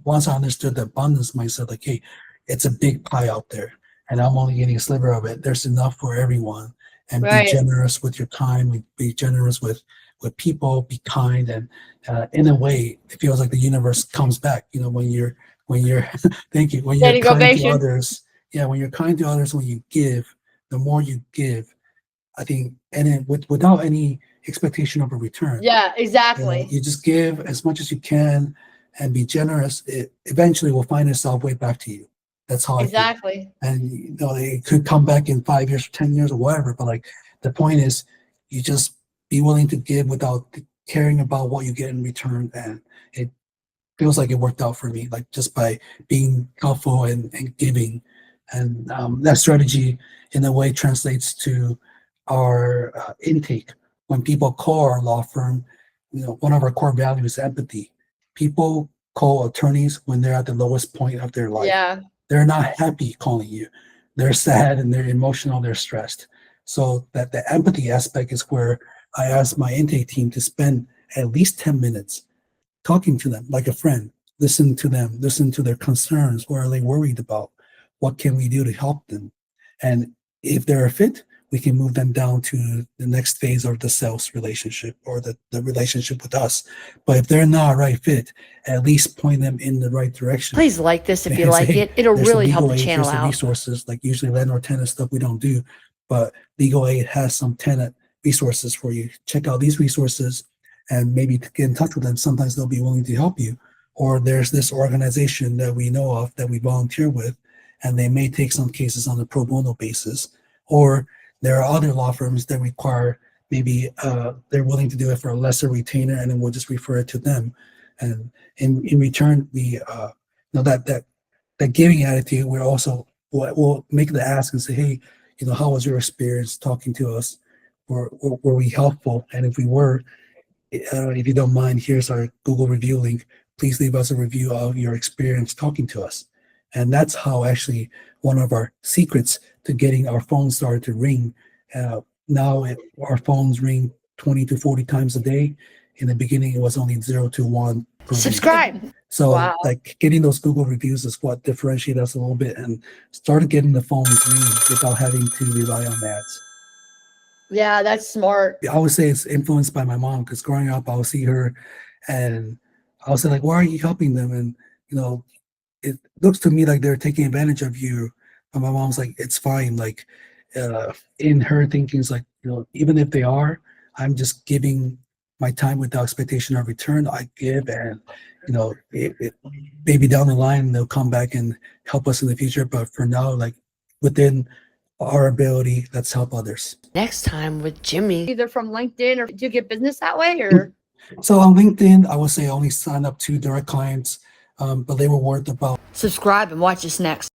once I understood the abundance mindset, like, hey, it's a big pie out there, and I'm only getting a sliver of it. There's enough for everyone, and be Right. generous with your time. Be generous with people. Be kind, and in a way, it feels like the universe comes back. You know, when you're thank you. When you're Standing kind to ovation. others, yeah, when you're kind to others, when you give, the more you give, I think, and then without any expectation of a return. Yeah, You know, exactly. you just give as much as you can and be generous. It eventually will find itself way back to you. That's how I feel. Exactly. And you know, it could come back in 5 years or 10 years or whatever. But like the point is, you just be willing to give without caring about what you get in return. And it feels like it worked out for me, like just by being helpful and giving. And that strategy, in a way, translates to our intake. When people call our law firm, you know, one of our core values is empathy. People call attorneys when they're at the lowest point of their life. Yeah. They're not happy calling you. They're sad and they're emotional, they're stressed. So that the empathy aspect is where I ask my intake team to spend at least 10 minutes talking to them like a friend, listen to them, listen to their concerns. What are they worried about? What can we do to help them? And if they're a fit, we can move them down to the next phase of the sales relationship or the relationship with us. But if they're not a right fit, at least point them in the right direction. Please like this if you And say, like hey, it. It'll there's a really help legal the aid, channel here's the out. resources, like usually landlord tenant stuff we don't do, but legal aid has some tenant resources for you. Check out these resources and maybe get in touch with them. Sometimes they'll be willing to help you. Or there's this organization that we know of that we volunteer with, and they may take some cases on a pro bono basis. Or there are other law firms that require maybe they're willing to do it for a lesser retainer, and then we'll just refer it to them. And in return, we know that giving attitude, we'll make the ask and say, hey, you know, how was your experience talking to us? Were we helpful? And if we were, if you don't mind, here's our Google review link. Please leave us a review of your experience talking to us. And that's how actually one of our secrets to getting our phones started to ring. Now our phones ring 20 to 40 times a day. In the beginning, it was only 0 to 1 per week. Subscribe. So Wow. like getting those Google reviews is what differentiates us a little bit, and started getting the phones ringing without having to rely on ads. Yeah, that's smart. I would say it's influenced by my mom, because growing up, I would see her and I would say, like, why are you helping them? And, you know, it looks to me like they're taking advantage of you. But my mom's like, it's fine. Like, in her thinking is like, you know, even if they are, I'm just giving my time without expectation of return. I give, and, you know, maybe down the line, they'll come back and help us in the future. But for now, like, within our ability, let's help others. Next time with Jimmy. Either from LinkedIn, or do you get business that way, or? So on LinkedIn, I would say I only sign up to direct clients, but they were worth about Subscribe and watch us next.